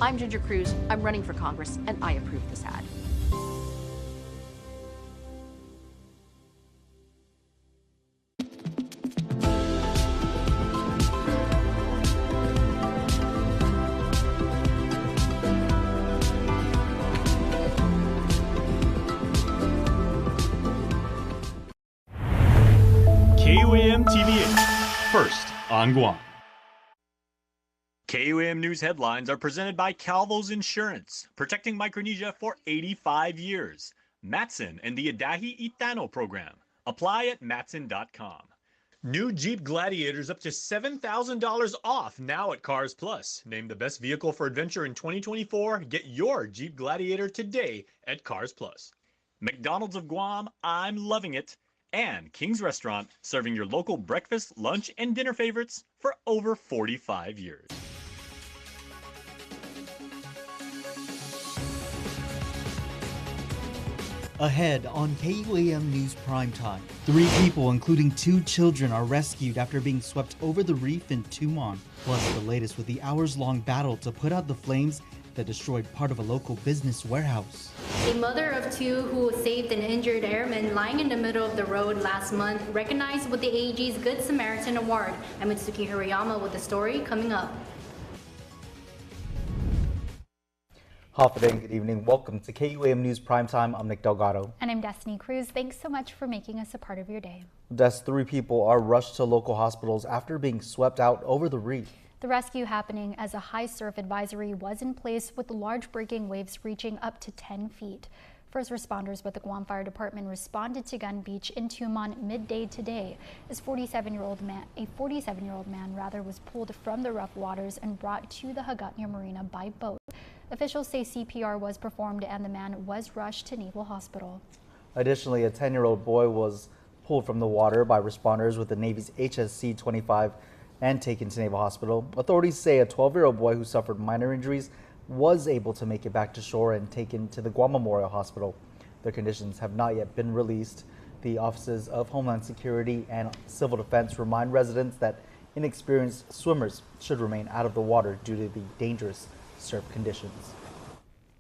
I'm Ginger Cruz, I'm running for Congress, and I approve this ad. KUAM TV8, first on Guam. KUAM News headlines are presented by Calvo's Insurance, protecting Micronesia for 85 years. Matson and the Adahi Itano program. Apply at matson.com. New Jeep Gladiators up to $7,000 off now at Cars Plus. Named the best vehicle for adventure in 2024. Get your Jeep Gladiator today at Cars Plus. McDonald's of Guam, I'm loving it. And King's Restaurant, serving your local breakfast, lunch, and dinner favorites for over 45 years. Ahead on KUAM News Primetime, 3 people, including 2 children, are rescued after being swept over the reef in Tumon. Plus, the latest with the hours-long battle to put out the flames that destroyed part of a local business warehouse. A mother of 2 who saved an injured airman lying in the middle of the road last month recognized with the AG's Good Samaritan Award. I'm Mitsuki Hirayama with the story coming up. Hafide, good evening. Welcome to KUAM News Primetime. I'm Nick Delgado. And I'm Destiny Cruz. Thanks so much for making us a part of your day. 3 people are rushed to local hospitals after being swept out over the reef. The rescue happening as a high surf advisory was in place with large breaking waves reaching up to 10 feet. First responders with the Guam Fire Department responded to Gun Beach in Tumon midday today as a 47-year-old man was pulled from the rough waters and brought to the Hagatnya Marina by boat. Officials say CPR was performed and the man was rushed to Naval Hospital. Additionally, a 10-year-old boy was pulled from the water by responders with the Navy's HSC-25 and taken to Naval Hospital. Authorities say a 12-year-old boy who suffered minor injuries was able to make it back to shore and taken to the Guam Memorial Hospital. Their conditions have not yet been released. The offices of Homeland Security and Civil Defense remind residents that inexperienced swimmers should remain out of the water due to the dangerous surf conditions.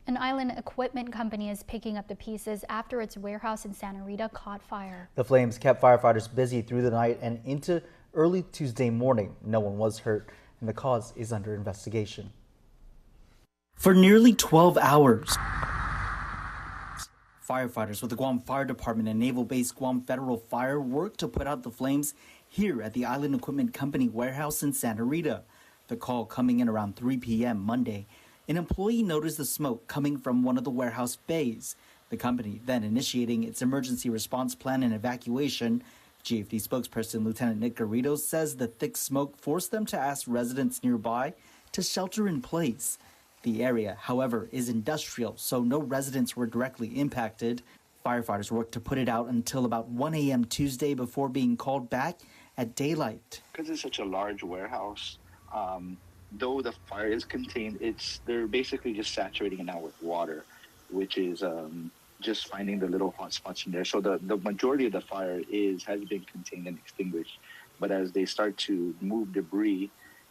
An island equipment company is picking up the pieces after its warehouse in Santa Rita caught fire. The flames kept firefighters busy through the night and into early Tuesday morning. No one was hurt, and the cause is under investigation. For nearly 12 hours, firefighters with the Guam Fire Department and Naval Base Guam Federal Fire worked to put out the flames here at the Island Equipment Company warehouse in Santa Rita. The call coming in around 3 p.m. Monday. An employee noticed the smoke coming from one of the warehouse bays. The company then initiating its emergency response plan and evacuation. GFD spokesperson Lieutenant Nick Garrido says the thick smoke forced them to ask residents nearby to shelter in place. The area, however, is industrial, so no residents were directly impacted. Firefighters worked to put it out until about 1 a.m. Tuesday before being called back at daylight. Because it's such a large warehouse, though the fire is contained, they're basically just saturating it now with water, which is just finding the little hot spots in there. So the majority of the fire has been contained and extinguished. But as they start to move debris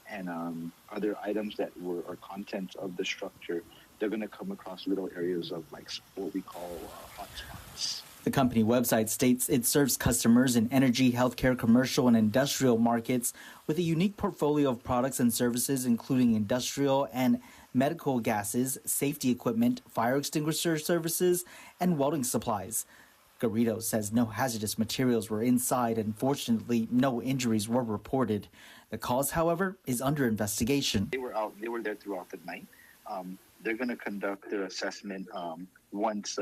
and other items that are contents of the structure, they're going to come across little areas of like what we call hot spots. The company website states it serves customers in energy, healthcare, commercial, and industrial markets with a unique portfolio of products and services, including industrial and medical gases, safety equipment, fire extinguisher services, and welding supplies. Garrido says no hazardous materials were inside and fortunately no injuries were reported. The cause, however, is under investigation. They were there throughout the night. They're going to conduct their assessment once,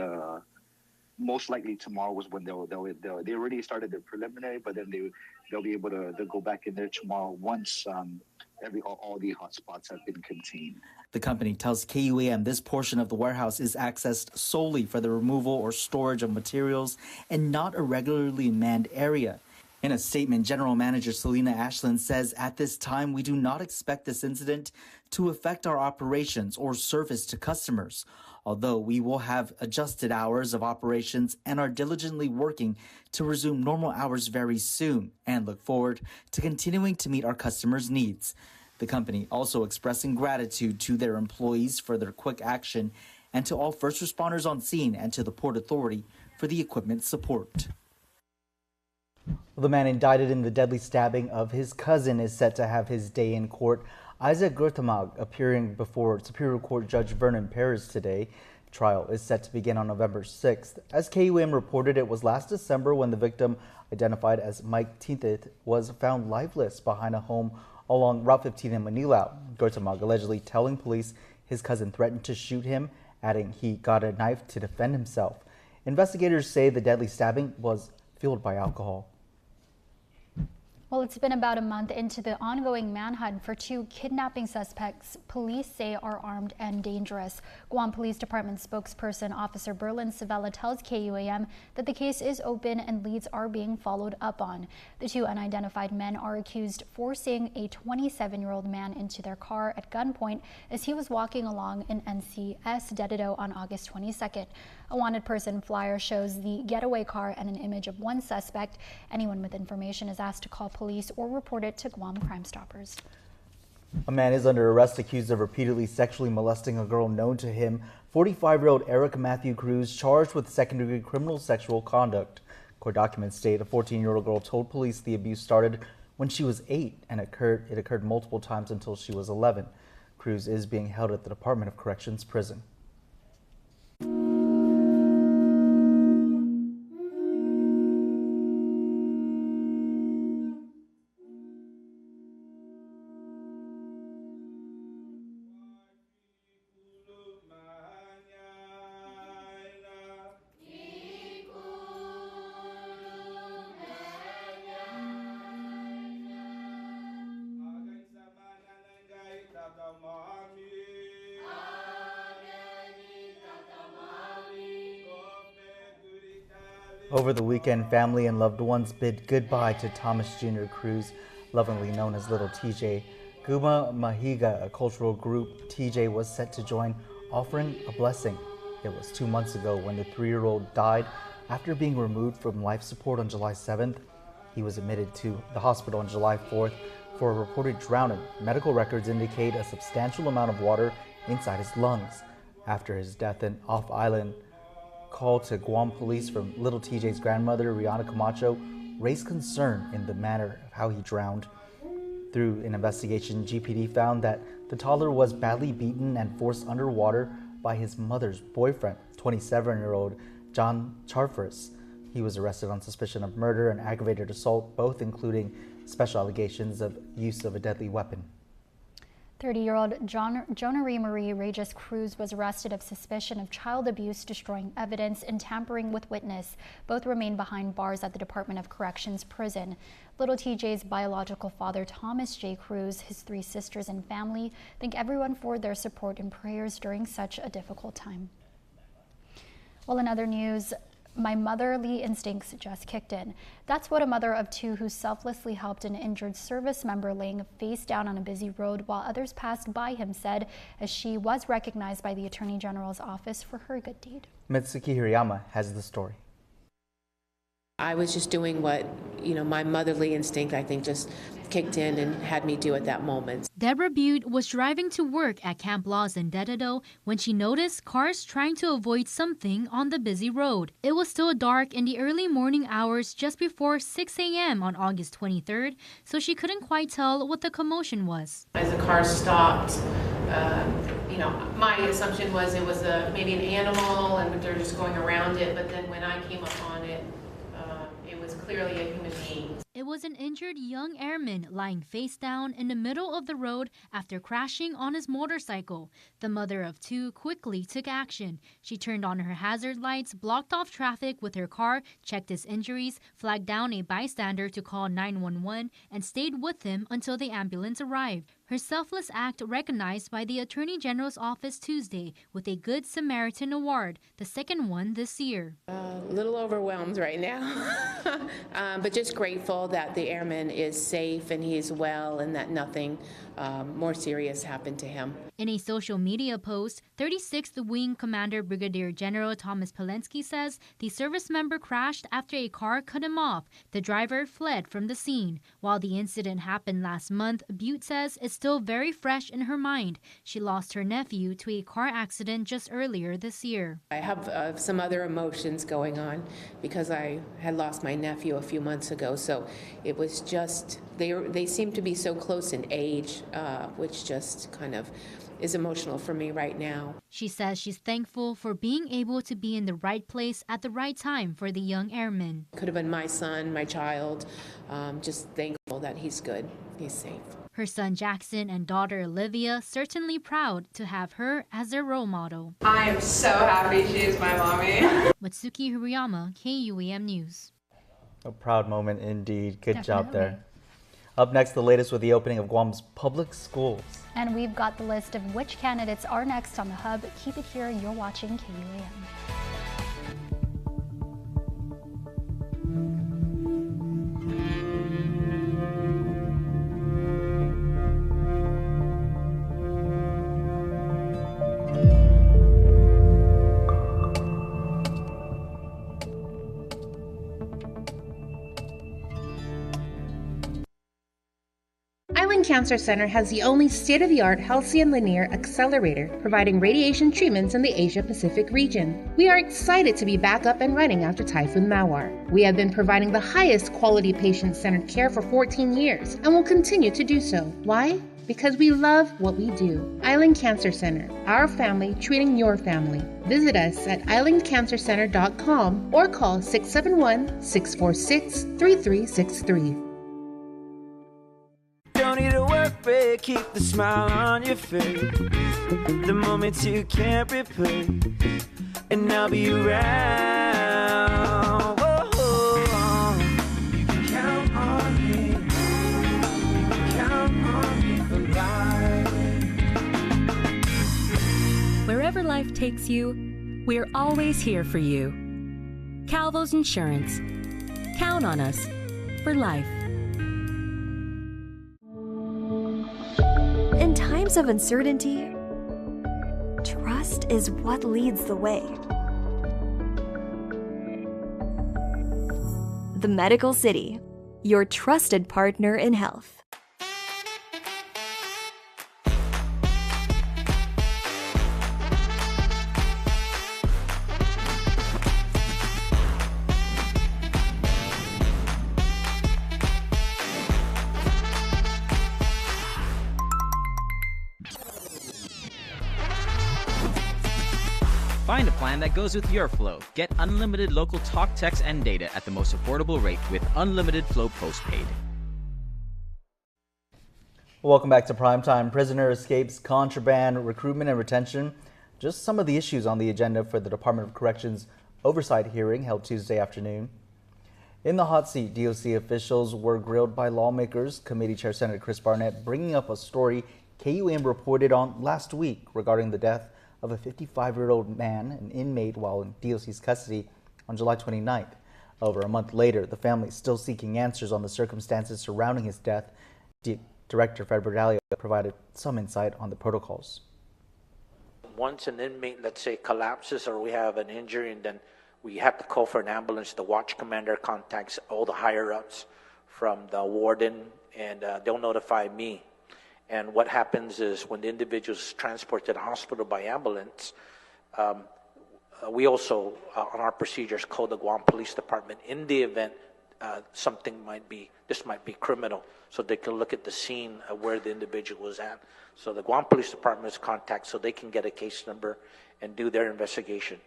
most likely tomorrow was when they already started their preliminary, but then they'll be able to go back in there tomorrow once all the hot spots have been contained. The company tells KUAM this portion of the warehouse is accessed solely for the removal or storage of materials and not a regularly manned area. In a statement, General Manager Selena Ashland says, at this time, we do not expect this incident to affect our operations or service to customers, although we will have adjusted hours of operations and are diligently working to resume normal hours very soon and look forward to continuing to meet our customers' needs. The company also expressing gratitude to their employees for their quick action and to all first responders on scene and to the Port Authority for the equipment support. The man indicted in the deadly stabbing of his cousin is set to have his day in court. Isaac Gurtamag appearing before Superior Court Judge Vernon Perez today. Trial is set to begin on November 6th. As KUAM reported, it was last December when the victim, identified as Mike Tintith, was found lifeless behind a home along Route 15 in Manila. Gurtamag allegedly telling police his cousin threatened to shoot him, adding he got a knife to defend himself. Investigators say the deadly stabbing was fueled by alcohol. Well, it's been about a month into the ongoing manhunt for two kidnapping suspects police say are armed and dangerous. Guam Police Department spokesperson Officer Berlin Savella tells KUAM that the case is open and leads are being followed up on. The two unidentified men are accused forcing a 27-year-old man into their car at gunpoint as he was walking along in NCS Dedido on August 22nd. A wanted person flyer shows the getaway car and an image of one suspect. Anyone with information is asked to call police or report it to Guam Crime Stoppers. A man is under arrest accused of repeatedly sexually molesting a girl known to him. 45-year-old Eric Matthew Cruz charged with second-degree criminal sexual conduct. Court documents state a 14-year-old girl told police the abuse started when she was 8 and it occurred multiple times until she was 11. Cruz is being held at the Department of Corrections prison. Over the weekend, family and loved ones bid goodbye to Thomas Jr. Cruz, lovingly known as Little TJ. Guma Mahiga, a cultural group TJ was set to join, offering a blessing. It was 2 months ago when the 3-year-old died after being removed from life support on July 7th. He was admitted to the hospital on July 4th for a reported drowning. Medical records indicate a substantial amount of water inside his lungs. After his death in off-island, call to Guam police from Little TJ's grandmother, Rihanna Camacho, raised concern in the manner of how he drowned. Through an investigation, GPD found that the toddler was badly beaten and forced underwater by his mother's boyfriend, 27-year-old John Charfris. He was arrested on suspicion of murder and aggravated assault, both including special allegations of use of a deadly weapon. 30-year-old Jonari Marie Regis Cruz was arrested of suspicion of child abuse, destroying evidence, and tampering with witness. Both remain behind bars at the Department of Corrections prison. Little TJ's biological father, Thomas J. Cruz, his 3 sisters and family thank everyone for their support and prayers during such a difficult time. Well, in other news, my motherly instincts just kicked in. That's what a mother of 2 who selflessly helped an injured service member laying face down on a busy road while others passed by him said, as she was recognized by the Attorney General's office for her good deed. Mitsuki Hirayama has the story. I was just doing what, my motherly instinct, I think, just kicked in and had me do at that moment. Deborah Butte was driving to work at Camp Laws in Dedido when she noticed cars trying to avoid something on the busy road. It was still dark in the early morning hours just before 6 a.m. on August 23rd, so she couldn't quite tell what the commotion was. As the car stopped, my assumption was it was maybe an animal and they're just going around it, but then when I came up on it, it was clearly a human being. It was an injured young airman lying face down in the middle of the road after crashing on his motorcycle. The mother of 2 quickly took action. She turned on her hazard lights, blocked off traffic with her car, checked his injuries, flagged down a bystander to call 911, and stayed with him until the ambulance arrived. Her selfless act recognized by the Attorney General's office Tuesday with a Good Samaritan Award, the second one this year. A little overwhelmed right now, but just grateful that the airman is safe and he is well and that nothing more serious happened to him. In a social media post, 36th Wing Commander Brigadier General Thomas Polensky says the service member crashed after a car cut him off. The driver fled from the scene. While the incident happened last month, Butte says it's still very fresh in her mind. She lost her nephew to a car accident just earlier this year. I have some other emotions going on because I had lost my nephew a few months ago. So it was just, they seem to be so close in age, which just kind of is emotional for me right now. She says she's thankful for being able to be in the right place at the right time for the young airman. Could have been my son, my child. Just thankful that he's good, he's safe. Her son Jackson and daughter Olivia certainly proud to have her as their role model. I am so happy she is my mommy. Matsuki Hirayama, KUAM News. A proud moment indeed. Good Definitely. job there. Up next, the latest with the opening of Guam's public schools. And we've got the list of which candidates are next on the hub. Keep it here. You're watching KUAM. Island Cancer Center has the only state-of-the-art Halcyon Linear Accelerator, providing radiation treatments in the Asia-Pacific region. We are excited to be back up and running after Typhoon Mawar. We have been providing the highest quality patient-centered care for 14 years and will continue to do so. Why? Because we love what we do. Island Cancer Center, our family treating your family. Visit us at islandcancercenter.com or call 671-646-3363. Don't need a work break, keep the smile on your face. The moments you can't replace, and I'll be around. Whoa. You can count on me. You can count on me for life. Wherever life takes you, we're always here for you. Calvo's Insurance. Count on us for life. In times of uncertainty, trust is what leads the way. The Medical City, your trusted partner in health. Find a plan that goes with your flow. Get unlimited local talk, text, and data at the most affordable rate with Unlimited Flow Postpaid. Welcome back to Primetime. Prisoner escapes, contraband, recruitment, and retention. Just some of the issues on the agenda for the Department of Corrections oversight hearing held Tuesday afternoon. In the hot seat, DOC officials were grilled by lawmakers. Committee Chair Senator Chris Barnett bringing up a story KUAM reported on last week regarding the death of a 55-year-old man, an inmate, while in DOC's custody on July 29th. Over a month later, the family is still seeking answers on the circumstances surrounding his death. Director Fred Berdalio provided some insight on the protocols. Once an inmate, let's say, collapses or we have an injury, and then we have to call for an ambulance, the watch commander contacts all the higher-ups from the warden, and they'll notify me. And what happens is when the individual is transported to the hospital by ambulance, we also, on our procedures, call the Guam Police Department in the event this might be criminal, so they can look at the scene of where the individual was at. So the Guam Police Department is contacted so they can get a case number and do their investigation.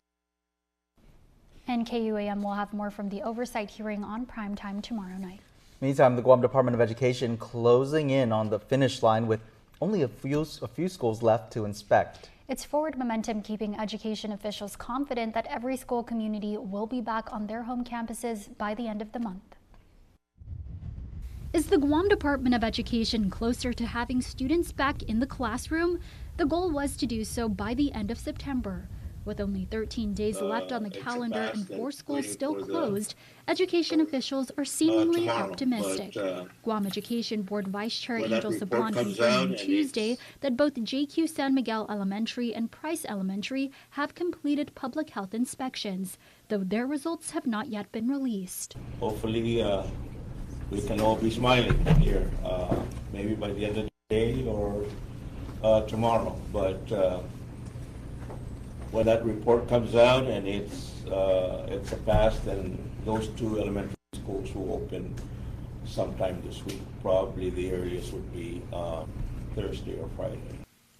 And KUAM will have more from the oversight hearing on Primetime tomorrow night. Meantime, the Guam Department of Education closing in on the finish line with only a few schools left to inspect. Its forward momentum keeping education officials confident that every school community will be back on their home campuses by the end of the month. Is the Guam Department of Education closer to having students back in the classroom? The goal was to do so by the end of September. With only 13 days left on the calendar and 4 schools still closed, education officials are seemingly optimistic. Guam Education Board Vice Chair Angel Sabon confirmed on Tuesday that both JQ San Miguel Elementary and Price Elementary have completed public health inspections, though their results have not yet been released. Hopefully, we can all be smiling here, maybe by the end of the today or tomorrow. But when that report comes out and it's a pass, then those two elementary schools will open sometime this week. Probably the earliest would be Thursday or Friday.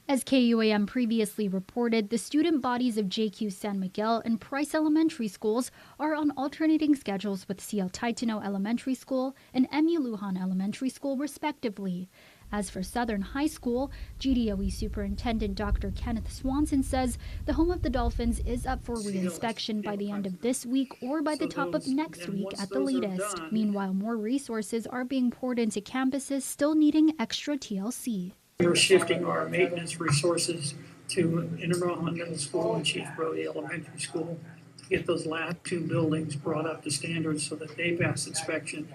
As KUAM previously reported, the student bodies of JQ San Miguel and Price Elementary Schools are on alternating schedules with CL Taitano Elementary School and MU Lujan Elementary School, respectively. As for Southern High School, GDOE Superintendent Dr. Kenneth Swanson says the home of the Dolphins is up for reinspection by the end of this week or by the top of next week at the latest. Meanwhile, more resources are being poured into campuses still needing extra TLC. We're shifting our maintenance resources to Intermohan Middle School and Chief Brody Elementary School to get those last two buildings brought up to standards so that they pass inspection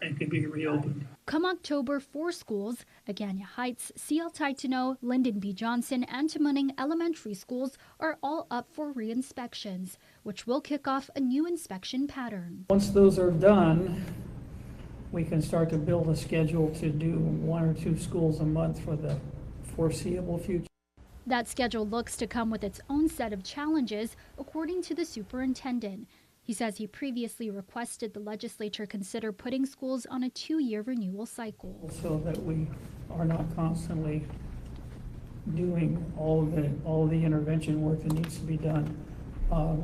and can be reopened. Come October, 4 schools, Agania Heights, CL Taitano, Lyndon B. Johnson, and Tamuning Elementary Schools are all up for re-inspections, which will kick off a new inspection pattern. Once those are done, we can start to build a schedule to do 1 or 2 schools a month for the foreseeable future. That schedule looks to come with its own set of challenges, according to the superintendent. He says he previously requested the legislature consider putting schools on a 2-year renewal cycle. So that we are not constantly doing all the intervention work that needs to be done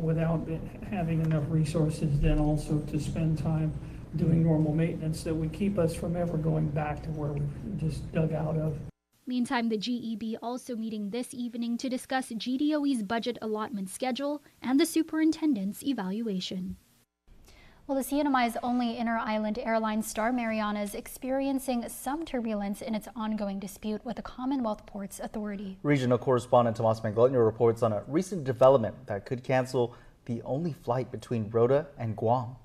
without having enough resources then also to spend time doing normal maintenance that would keep us from ever going back to where we just dug out of. Meantime, the GEB also meeting this evening to discuss GDOE's budget allotment schedule and the superintendent's evaluation. Well, the CNMI's only inter-island airline Star Mariana is experiencing some turbulence in its ongoing dispute with the Commonwealth Ports Authority. Regional correspondent Tomas Manglotnio reports on a recent development that could cancel the only flight between Rota and Guam.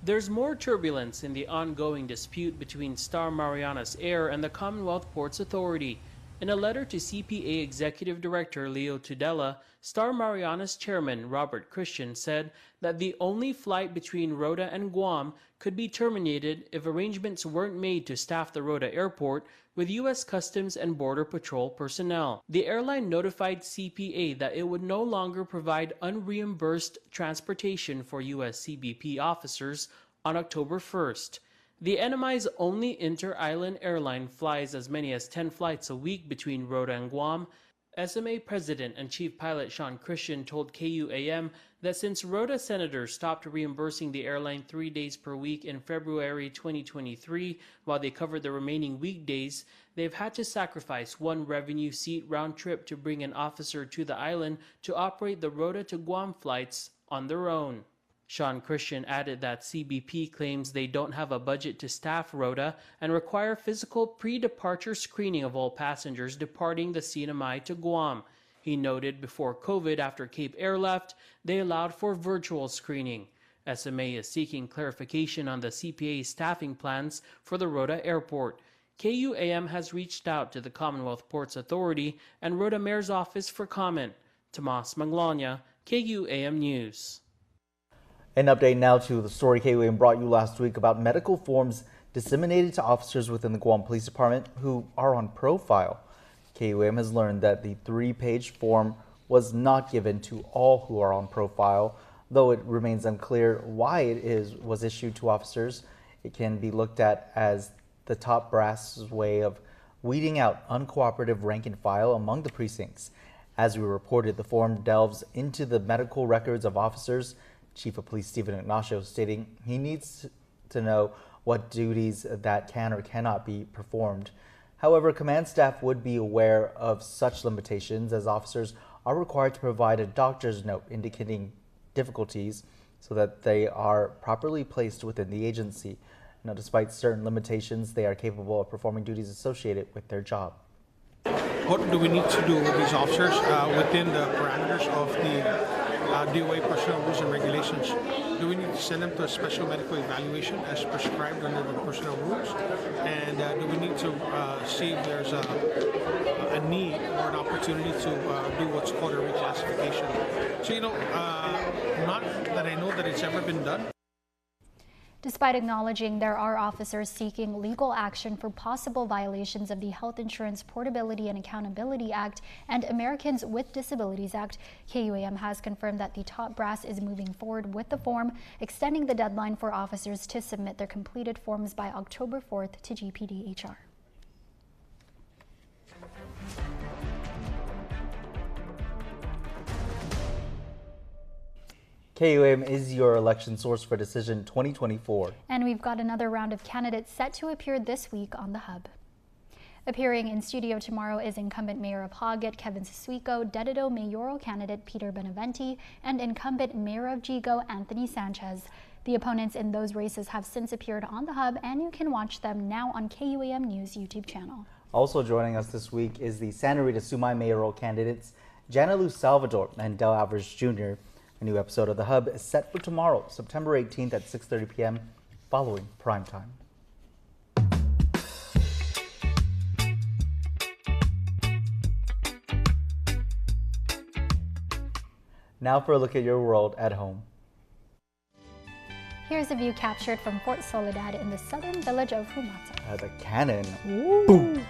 There's more turbulence in the ongoing dispute between Star Marianas Air and the Commonwealth Ports Authority. In a letter to CPA Executive Director Leo Tudela, Star Marianas Chairman Robert Christian said that the only flight between Rota and Guam could be terminated if arrangements weren't made to staff the Rota airport with U.S. Customs and Border Patrol personnel. The airline notified CPA that it would no longer provide unreimbursed transportation for U.S. CBP officers on October 1st. The NMI's only inter-island airline flies as many as 10 flights a week between Rota and Guam. SMA President and Chief Pilot Sean Christian told KUAM that since Rota senators stopped reimbursing the airline 3 days per week in February 2023 while they covered the remaining weekdays, they've had to sacrifice one revenue seat round trip to bring an officer to the island to operate the Rota to Guam flights on their own. Sean Christian added that CBP claims they don't have a budget to staff Rota and require physical pre-departure screening of all passengers departing the CNMI to Guam. He noted before COVID, after Cape Air left, they allowed for virtual screening. SMA is seeking clarification on the CPA staffing plans for the Rota airport. KUAM has reached out to the Commonwealth Ports Authority and Rota Mayor's office for comment. Tomas Manglotnio, KUAM News. An update now to the story KUAM brought you last week about medical forms disseminated to officers within the Guam Police Department who are on profile. KUAM has learned that the 3-page form was not given to all who are on profile, though it remains unclear why it was issued to officers. It can be looked at as the top brass's way of weeding out uncooperative rank and file among the precincts. As we reported, the form delves into the medical records of officers. Chief of Police Stephen Ignacio stating he needs to know what duties that can or cannot be performed. However, command staff would be aware of such limitations as officers are required to provide a doctor's note indicating difficulties so that they are properly placed within the agency. Now, despite certain limitations, they are capable of performing duties associated with their job. What do we need to do with these officers within the parameters of the DOA personnel rules and regulations? Do we need to send them to a special medical evaluation as prescribed under the personnel rules? And do we need to see if there's a need or an opportunity to do what's called a reclassification? So, not that I know that it's ever been done. Despite acknowledging there are officers seeking legal action for possible violations of the Health Insurance Portability and Accountability Act and Americans with Disabilities Act, KUAM has confirmed that the top brass is moving forward with the form, extending the deadline for officers to submit their completed forms by October 4th to GPDHR. KUAM is your election source for Decision 2024. And we've got another round of candidates set to appear this week on the Hub. Appearing in studio tomorrow is incumbent Mayor of Hoggett, Kevin Siswico, Dededo mayoral candidate Peter Benaventi, and incumbent Mayor of Gigo, Anthony Sanchez. The opponents in those races have since appeared on the Hub, and you can watch them now on KUAM News YouTube channel. Also joining us this week is the Santa Rita Sumai mayoral candidates Jana Luz Salvador and Del Alvarez Jr. A new episode of The Hub is set for tomorrow, September 18th at 6:30 p.m. following prime time. Now for a look at your world at home. Here's a view captured from Fort Soledad in the southern village of Humata. The cannon. Ooh. Boom.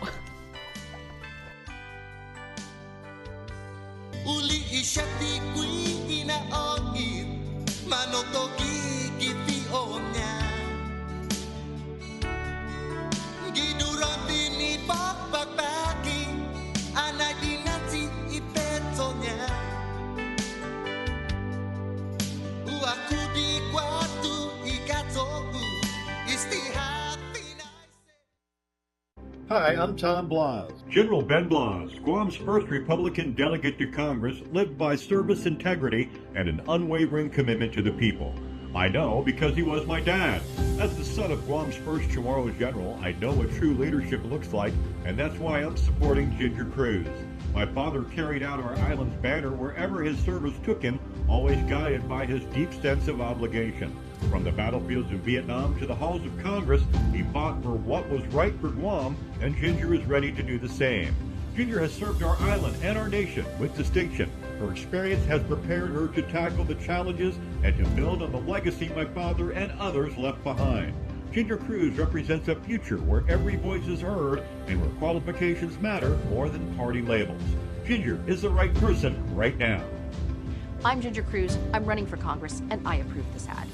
Hi, I'm Tom Blas. General Ben Blas, Guam's first Republican delegate to Congress, lived by service integrity and an unwavering commitment to the people. I know because he was my dad. As the son of Guam's first Chamorro general, I know what true leadership looks like, and that's why I'm supporting Ginger Cruz. My father carried out our island's banner wherever his service took him, always guided by his deep sense of obligation. From the battlefields of Vietnam to the halls of Congress, he fought for what was right for Guam, and Ginger is ready to do the same. Ginger has served our island and our nation with distinction. Her experience has prepared her to tackle the challenges and to build on the legacy my father and others left behind. Ginger Cruz represents a future where every voice is heard and where qualifications matter more than party labels. Ginger is the right person right now. I'm Ginger Cruz. I'm running for Congress, and I approve this ad.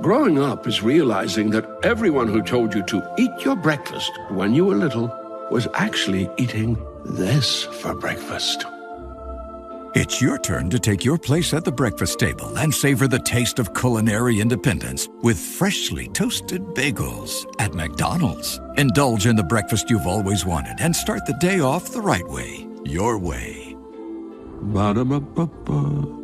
Growing up is realizing that everyone who told you to eat your breakfast when you were little was actually eating this for breakfast. It's your turn to take your place at the breakfast table and savor the taste of culinary independence with freshly toasted bagels at McDonald's. Indulge in the breakfast you've always wanted and start the day off the right way, your way. Ba-da-ba-ba-ba.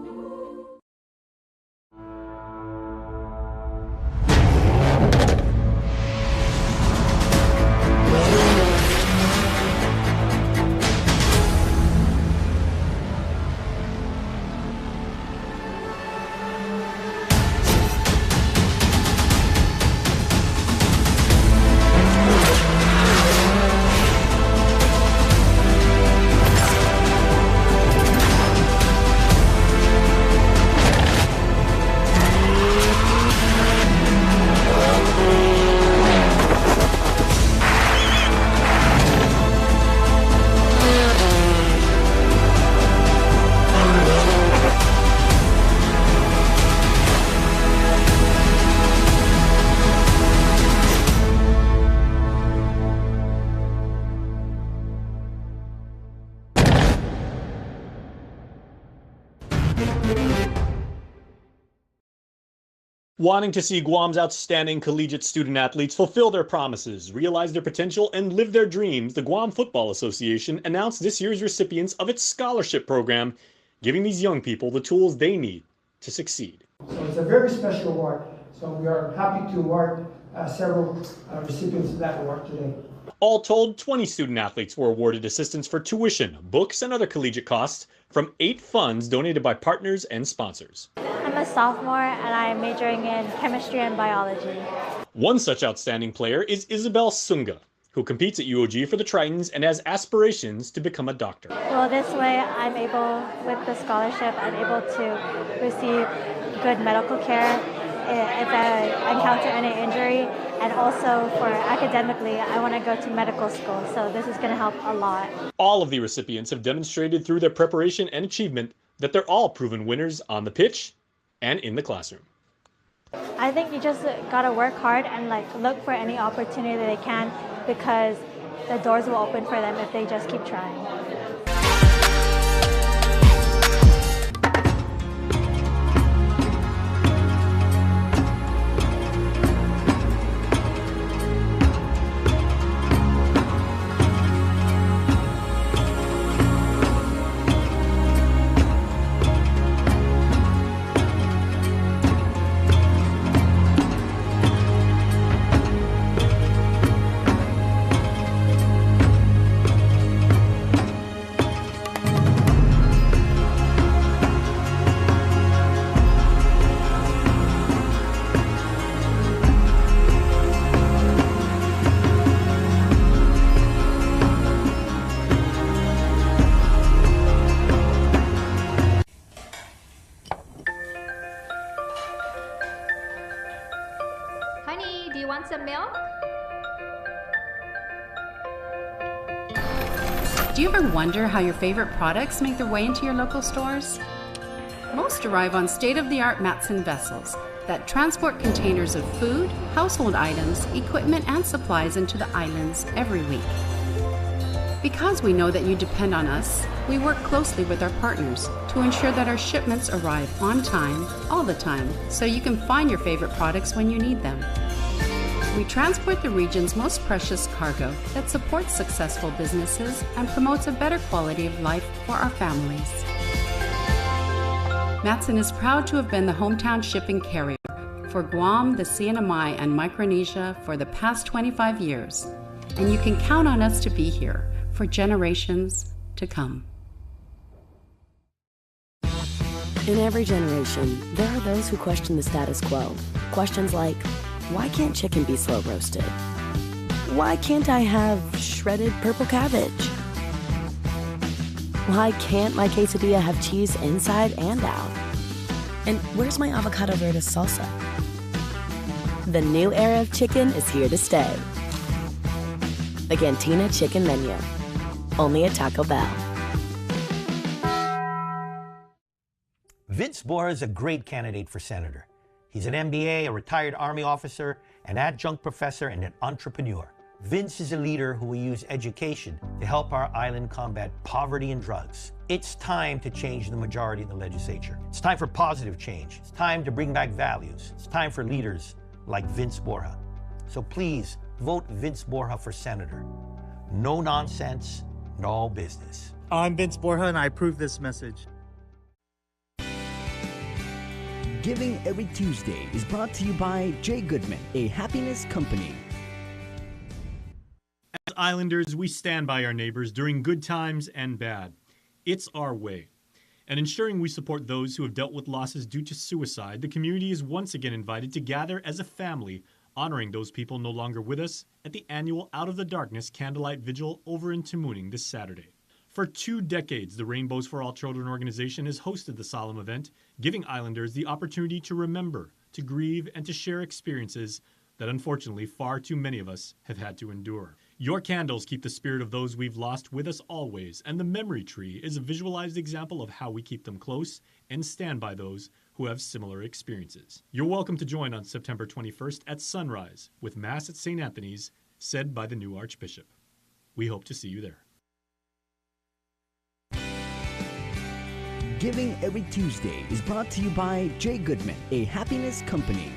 Wanting to see Guam's outstanding collegiate student athletes fulfill their promises, realize their potential, and live their dreams, the Guam Football Association announced this year's recipients of its scholarship program, giving these young people the tools they need to succeed. So it's a very special award. So we are happy to award several recipients of that award today. All told, 20 student athletes were awarded assistance for tuition, books, and other collegiate costs from 8 funds donated by partners and sponsors. I'm a sophomore and I'm majoring in chemistry and biology. One such outstanding player is Isabel Sunga. who competes at UOG for the Tritons and has aspirations to become a doctor. Well, this way I'm able, with the scholarship, I'm able to receive good medical care if I encounter any injury, and also for academically, I want to go to medical school, so this is going to help a lot. All of the recipients have demonstrated through their preparation and achievement that they're all proven winners on the pitch and in the classroom. I think you just gotta work hard and look for any opportunity they can, because the doors will open for them if they just keep trying. Honey, do you want some milk? Do you ever wonder how your favorite products make their way into your local stores? Most arrive on state-of-the-art Matson vessels that transport containers of food, household items, equipment, and supplies into the islands every week. Because we know that you depend on us, we work closely with our partners to ensure that our shipments arrive on time, all the time, so you can find your favorite products when you need them. We transport the region's most precious cargo that supports successful businesses and promotes a better quality of life for our families. Matson is proud to have been the hometown shipping carrier for Guam, the CNMI, and Micronesia for the past 25 years, and you can count on us to be here for generations to come. In every generation, there are those who question the status quo. Questions like, why can't chicken be slow roasted? Why can't I have shredded purple cabbage? Why can't my quesadilla have cheese inside and out? And where's my avocado verde salsa? The new era of chicken is here to stay. The Cantina Chicken Menu. Only at Taco Bell. Vince Borja is a great candidate for senator. He's an MBA, a retired Army officer, an adjunct professor, and an entrepreneur. Vince is a leader who will use education to help our island combat poverty and drugs. It's time to change the majority in the legislature. It's time for positive change. It's time to bring back values. It's time for leaders like Vince Borja. So please vote Vince Borja for senator. No nonsense, no business. I'm Vince Borja and I approve this message. Giving Every Tuesday is brought to you by J. Goodman, a happiness company. As Islanders, we stand by our neighbors during good times and bad. It's our way. And ensuring we support those who have dealt with losses due to suicide, the community is once again invited to gather as a family, honoring those people no longer with us at the annual Out of the Darkness Candlelight Vigil over in Tamuning this Saturday. For 2 decades, the Rainbows for All Children organization has hosted the solemn event, giving Islanders the opportunity to remember, to grieve, and to share experiences that unfortunately far too many of us have had to endure. Your candles keep the spirit of those we've lost with us always, and the memory tree is a visualized example of how we keep them close and stand by those who have similar experiences. You're welcome to join on September 21st at sunrise with Mass at St. Anthony's, said by the new Archbishop. We hope to see you there. Giving Every Tuesday is brought to you by J. Goodman, a happiness company.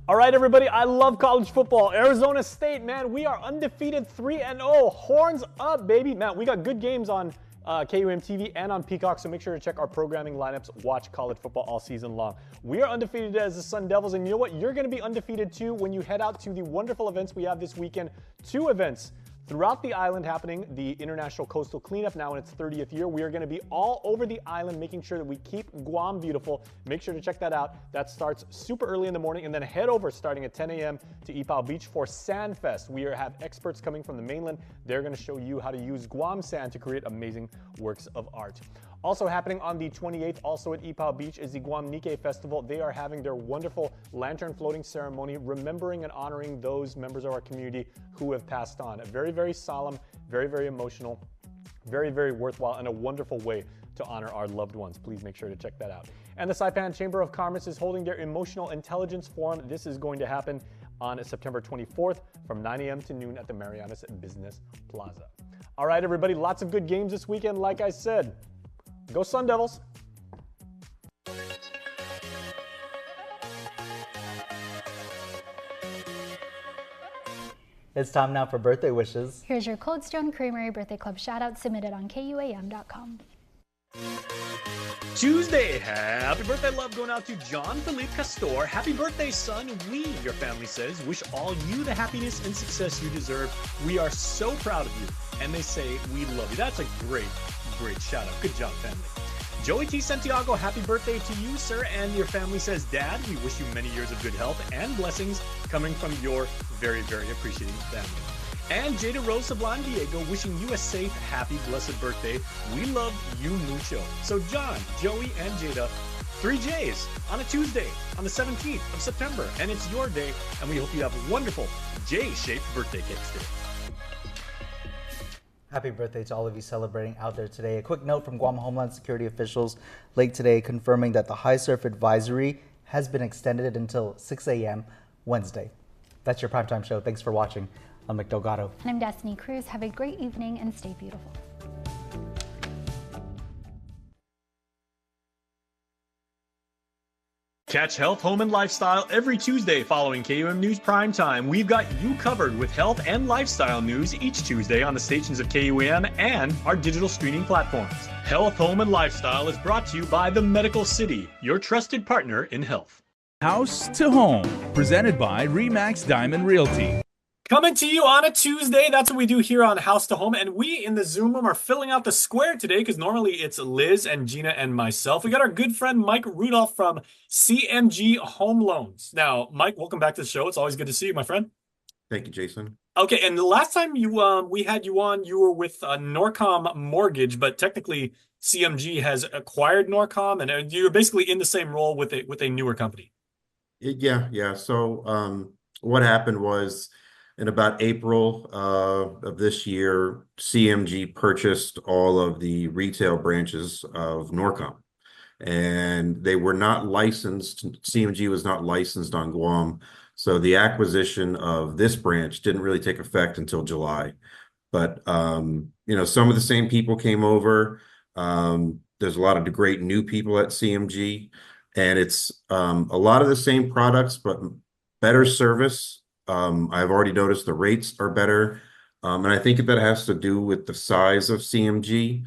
All right, everybody, I love college football. Arizona State, man, we are undefeated 3-0. Horns up, baby. Man, we got good games on KUAM TV and on Peacock, so make sure to check our programming lineups. Watch college football all season long. We are undefeated as the Sun Devils, and you know what? You're going to be undefeated too when you head out to the wonderful events we have this weekend. 2 events. Throughout the island happening, the International Coastal Cleanup now in its 30th year. We are going to be all over the island making sure that we keep Guam beautiful. Make sure to check that out. That starts super early in the morning, and then head over starting at 10 a.m. to Ipao Beach for Sand Fest. We have experts coming from the mainland. They're going to show you how to use Guam sand to create amazing works of art. Also happening on the 28th, also at Ipao Beach, is the Guam Nikkei Festival. They are having their wonderful lantern floating ceremony, remembering and honoring those members of our community who have passed on. A very, very solemn, very, very emotional, very, very worthwhile, and a wonderful way to honor our loved ones. Please make sure to check that out. And the Saipan Chamber of Commerce is holding their Emotional Intelligence Forum. This is going to happen on September 24th from 9 a.m. to noon at the Marianas Business Plaza. All right, everybody, lots of good games this weekend, like I said. Go Sun Devils! It's time now for birthday wishes. Here's your Cold Stone Creamery Birthday Club shoutout submitted on KUAM.com. Tuesday, happy birthday love going out to John Philippe Castor. Happy birthday, son. We, your family says, wish all you the happiness and success you deserve. We are so proud of you. And they say, we love you. That's a great, great shout out. Good job, family. Joey T. Santiago, happy birthday to you, sir, and your family says, Dad, we wish you many years of good health and blessings coming from your very, very appreciating family. And Jada Rose Sablan Diego, wishing you a safe, happy, blessed birthday. We love you mucho. So John, Joey, and Jada, 3 J's on a Tuesday on the 17th of September, and it's your day, and we hope you have wonderful J-shaped birthday cakes today. Happy birthday to all of you celebrating out there today. A quick note from Guam Homeland Security officials late today confirming that the high surf advisory has been extended until 6 a.m. Wednesday. That's your primetime show. Thanks for watching. I'm Mick Delgado. And I'm Destiny Cruz. Have a great evening and stay beautiful. Catch Health, Home, and Lifestyle every Tuesday following KUM News Prime Time. We've got you covered with health and lifestyle news each Tuesday on the stations of KUM and our digital streaming platforms. Health, Home, and Lifestyle is brought to you by The Medical City, your trusted partner in health. House to Home, presented by Remax Diamond Realty. Coming to you on a Tuesday. That's what we do here on House to Home. And we in the Zoom room are filling out the square today because normally it's Liz and Gina and myself. We got our good friend Mike Rudolph from CMG Home Loans. Now, Mike, welcome back to the show. It's always good to see you, my friend. Thank you, Jason. Okay, and the last time we had you on, you were with Norcom Mortgage, but technically CMG has acquired Norcom, and you're basically in the same role with a newer company. Yeah. So what happened was, in about April of this year, CMG purchased all of the retail branches of Norcom, and they were not licensed. CMG was not licensed on Guam, so the acquisition of this branch didn't really take effect until July. But some of the same people came over. There's a lot of great new people at CMG, and it's a lot of the same products, but better service. I've already noticed the rates are better. And I think that has to do with the size of CMG.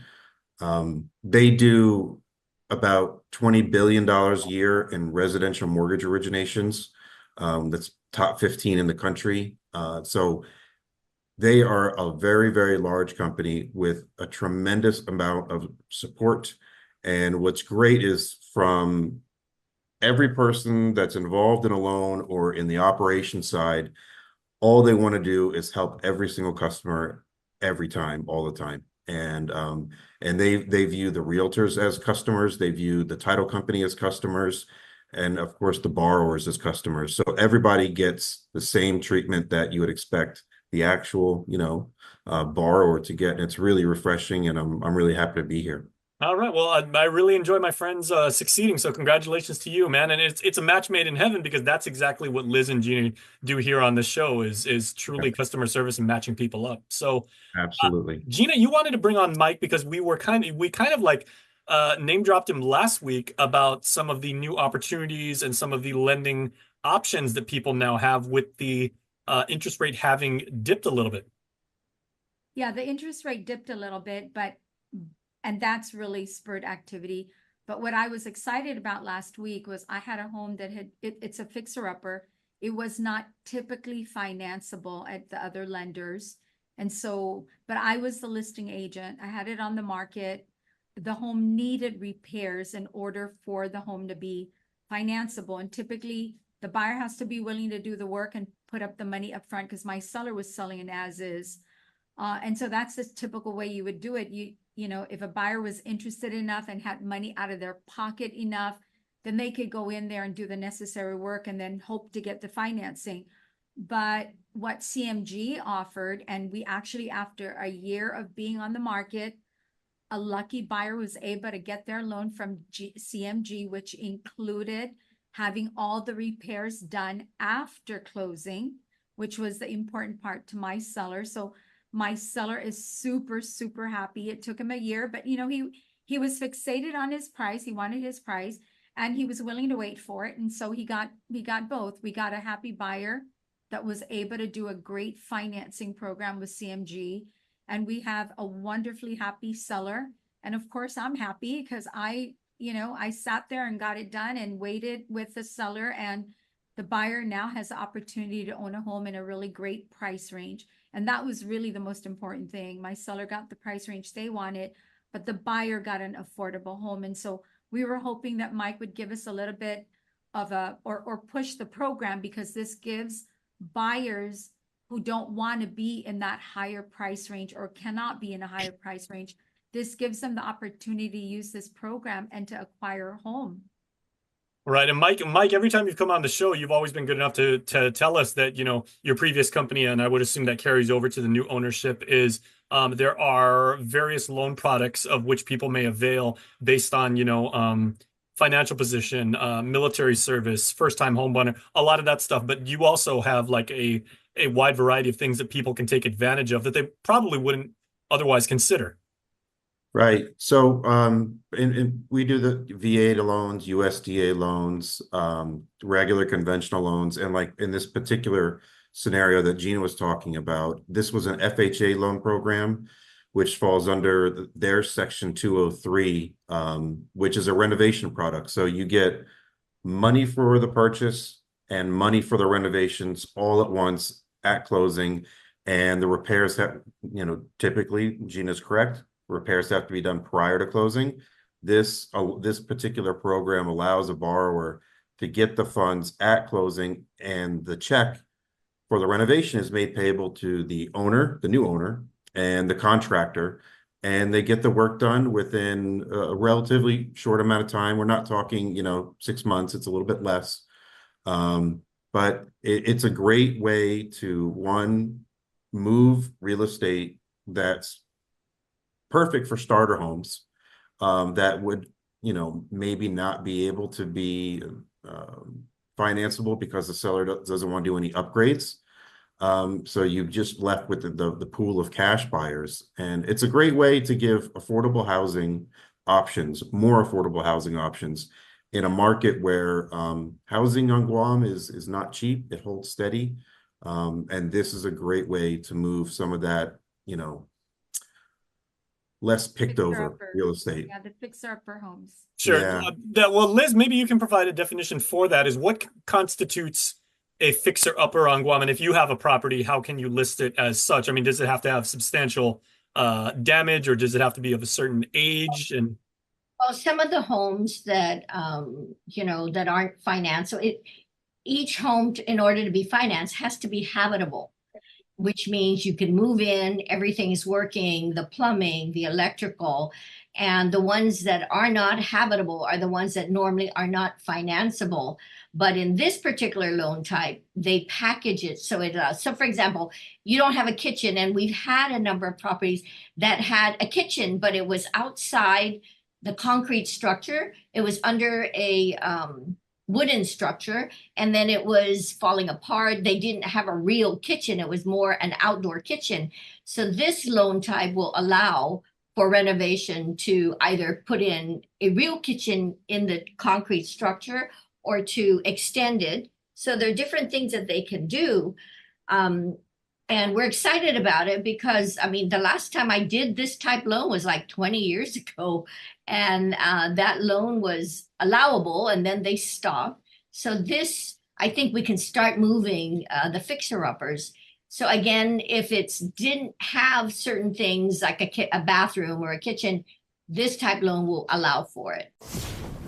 They do about $20 billion a year in residential mortgage originations. That's top 15 in the country. So they are a very, very large company with a tremendous amount of support. And what's great is from every person that's involved in a loan or in the operation side, all they want to do is help every single customer every time, all the time. And they view the realtors as customers. They view the title company as customers, and of course the borrowers as customers. So everybody gets the same treatment that you would expect the actual, borrower to get. And it's really refreshing, and I'm really happy to be here. All right. Well, I really enjoy my friends succeeding. So congratulations to you, man. And it's a match made in heaven, because that's exactly what Liz and Gina do here on the show is truly customer service and matching people up. So absolutely. Gina, you wanted to bring on Mike because we kind of like name dropped him last week about some of the new opportunities and some of the lending options that people now have with the interest rate having dipped a little bit. Yeah, the interest rate dipped a little bit, and that's really spurred activity. But what I was excited about last week was I had a home that it's a fixer-upper. It was not typically financeable at the other lenders. And so, but I was the listing agent. I had it on the market. The home needed repairs in order for the home to be financeable. And typically the buyer has to be willing to do the work and put up the money up front, because my seller was selling it as is. And so that's the typical way you would do it. You know, if a buyer was interested enough and had money out of their pocket enough, then they could go in there and do the necessary work and then hope to get the financing. But what CMG offered, and we actually, after a year of being on the market, a lucky buyer was able to get their loan from CMG, which included having all the repairs done after closing, which was the important part to my seller. So my seller is super, super happy. It took him a year, but you know, he was fixated on his price. He wanted his price and he was willing to wait for it. And so we got both. We got a happy buyer that was able to do a great financing program with CMG. And we have a wonderfully happy seller. And of course, I'm happy because I sat there and got it done and waited with the seller. And the buyer now has the opportunity to own a home in a really great price range. And that was really the most important thing. My seller got the price range they wanted, but the buyer got an affordable home. And so we were hoping that Mike would give us a little bit of or push the program, because this gives buyers who don't want to be in that higher price range or cannot be in a higher price range, this gives them the opportunity to use this program and to acquire a home. Right. And Mike, every time you've come on the show, you've always been good enough to tell us that, you know, your previous company, and I would assume that carries over to the new ownership, is there are various loan products of which people may avail based on, you know, financial position, military service, first-time home buyer, a lot of that stuff. But you also have like a wide variety of things that people can take advantage of that they probably wouldn't otherwise consider. Right. So we do the VA loans, USDA loans, regular conventional loans. And like in this particular scenario that Gina was talking about, this was an FHA loan program, which falls under their Section 203, which is a renovation product. So you get money for the purchase and money for the renovations all at once at closing. And the repairs have, you know, typically, Gina's correct, repairs have to be done prior to closing. This particular program allows a borrower to get the funds at closing, and the check for the renovation is made payable to the owner, the new owner, and the contractor, and they get the work done within a relatively short amount of time. We're not talking, you know, 6 months. It's a little bit less. But it's a great way to, one, move real estate that's perfect for starter homes that would, you know, maybe not be able to be financeable because the seller doesn't want to do any upgrades. So you've just left with the pool of cash buyers. And it's a great way to give affordable housing options, more affordable housing options in a market where housing on Guam is not cheap. It holds steady. And this is a great way to move some of that, you know, less picked over real estate. Yeah, the fixer-upper homes. Sure. Yeah. Well, Liz, maybe you can provide a definition for that. Is what constitutes a fixer-upper on Guam? And if you have a property, how can you list it as such? I mean, does it have to have substantial damage, or does it have to be of a certain age? And well, some of the homes that you know, that aren't financed, so each home, in order to be financed, has to be habitable, which means you can move in, everything is working, the plumbing, the electrical, and the ones that are not habitable are the ones that normally are not financeable. But in this particular loan type, they package it so it so for example, you don't have a kitchen, and we've had a number of properties that had a kitchen, but it was outside the concrete structure. It was under a wooden structure, and then it was falling apart. They didn't have a real kitchen. It was more an outdoor kitchen. So this loan type will allow for renovation to either put in a real kitchen in the concrete structure or to extend it. So there are different things that they can do. And we're excited about it because, I mean, the last time I did this type loan was like 20 years ago. And that loan was allowable, and then they stopped. So this, I think we can start moving the fixer-uppers So again, if it's didn't have certain things like a bathroom or a kitchen, this type loan will allow for it.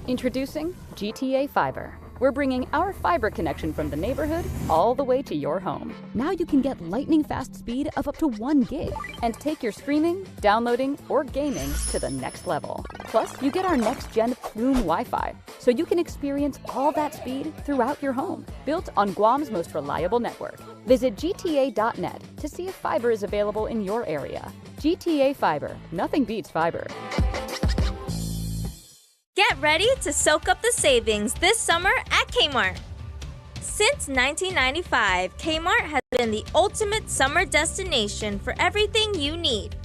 Introducing GTA Fiber. We're bringing our fiber connection from the neighborhood all the way to your home. Now you can get lightning fast speed of up to 1 gig and take your streaming, downloading, or gaming to the next level. Plus, you get our next-gen Plume Wi-Fi, so you can experience all that speed throughout your home. Built on Guam's most reliable network. Visit gta.net to see if fiber is available in your area. GTA Fiber. Nothing beats fiber. Get ready to soak up the savings this summer at Kmart. Since 1995, Kmart has been the ultimate summer destination for everything you need.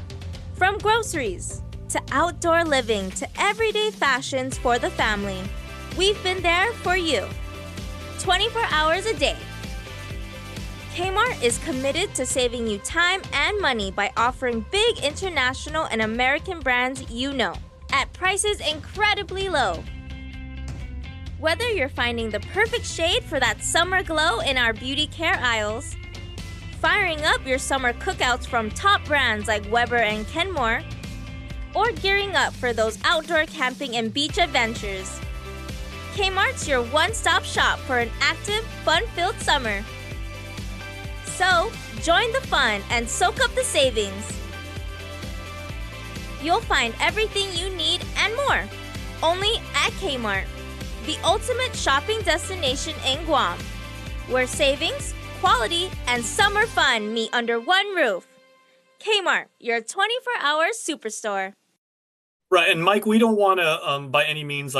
From groceries to outdoor living to everyday fashions for the family, we've been there for you. 24 hours a day. Kmart is committed to saving you time and money by offering big international and American brands you know, at prices incredibly low. Whether you're finding the perfect shade for that summer glow in our beauty care aisles, firing up your summer cookouts from top brands like Weber and Kenmore, or gearing up for those outdoor camping and beach adventures, Kmart's your one-stop shop for an active, fun-filled summer. So, join the fun and soak up the savings. You'll find everything you need and more, only at Kmart, the ultimate shopping destination in Guam, where savings, quality, and summer fun meet under one roof. Kmart, your 24-hour superstore. Right, and Mike, we don't want to, by any means,